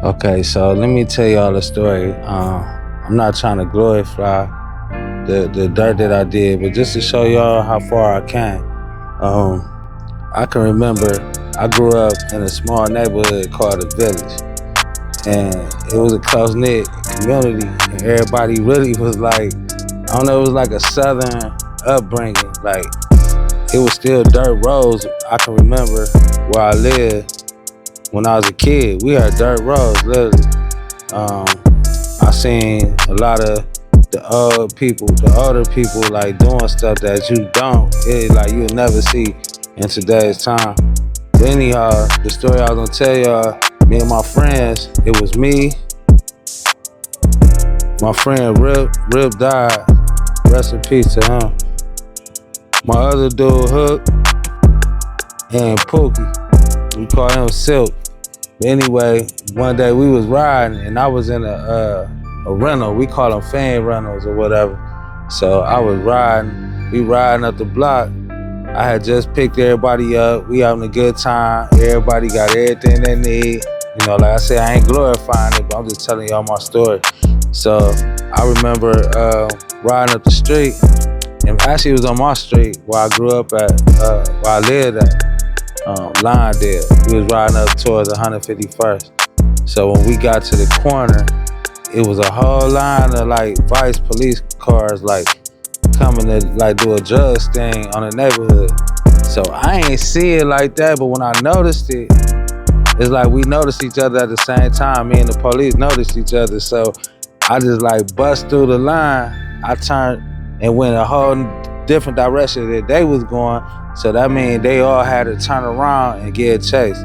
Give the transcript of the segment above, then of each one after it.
Okay, so let me tell y'all a story. I'm not trying to glorify the dirt that I did, but just to show y'all how far I came. Um, I can remember I grew up in a small neighborhood called the Village, and it was a close knit community, and everybody really was like, I don't know, it was like a southern upbringing. Like it was still dirt roads. I can remember where I lived when I was a kid. We had dirt roads, literally. Um, I seen a lot of the older people like doing stuff that like you'll never see in today's time. But anyhow, the story I was gonna tell y'all, me and my friends, it was me, my friend Rip died, rest in peace to him. My other dude Hook and Pookie, we call him Silk. But anyway, one day we was riding and I was in a rental. We call them fan rentals or whatever. So I was we riding up the block. I had just picked everybody up. We having a good time. Everybody got everything they need. You know, like I said, I ain't glorifying it, but I'm just telling y'all my story. So I remember riding up the street, and actually it was on my street where I grew up at, where I lived at. Lindale. We was riding up towards 151st. So when we got to the corner, it was a whole line of like vice police cars like coming to like do a drug sting on the neighborhood. So I ain't see it like that, but when I noticed it, it's like we noticed each other at the same time. Me and the police noticed each other. So I just like bust through the line. I turned and went a whole different direction that they was going. So that means they all had to turn around and get chased.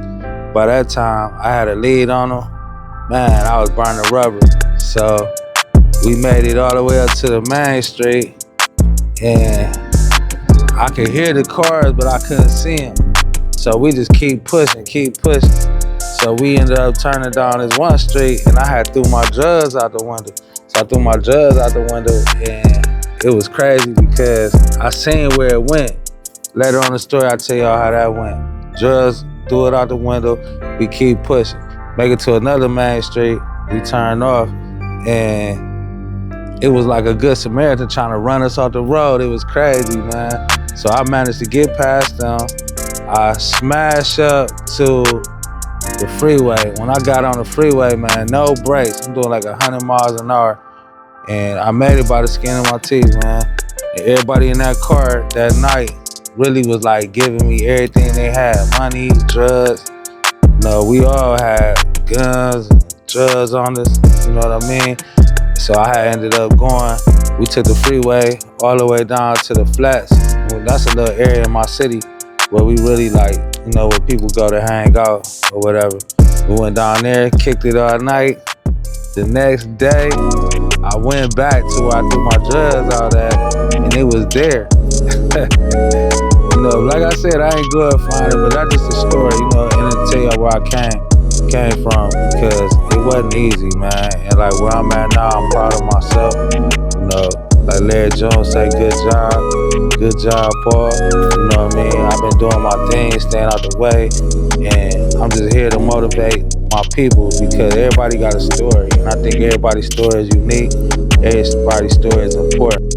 By that time, I had a lead on them. Man, I was burning rubber. So we made it all the way up to the main street, and I could hear the cars, but I couldn't see them. So we just keep pushing. So we ended up turning down this one street, and I had threw my drugs out the window. So I threw my drugs out the window, and it was crazy because I seen where it went. Later on in the story, I'll tell y'all how that went. Drugs, threw it out the window, we keep pushing. Make it to another main street, we turned off, and it was like a good Samaritan trying to run us off the road. It was crazy, man. So I managed to get past them. I smashed up to the freeway. When I got on the freeway, man, no brakes. I'm doing like 100 miles an hour, and I made it by the skin of my teeth, man. And everybody in that car that night really was like giving me everything they had. Money, drugs. No, we all had guns and drugs on us, you know what I mean? So I had ended up going, we took the freeway all the way down to the flats. Well, that's a little area in my city where we really like, you know, where people go to hang out or whatever. We went down there, kicked it all night. The next day, I went back to where I threw my drugs out at, and it was there. You know, like I said, I ain't glorifying it, but that's just a story, you know, and to tell y'all where I came from, because it wasn't easy, man. And like where I'm at now, I'm proud of myself. You know, like Larry Jones say, good job, Paul. You know what I mean? I've been doing my thing, staying out the way, and I'm just here to motivate my people because everybody got a story, and I think everybody's story is unique. Everybody's story is important.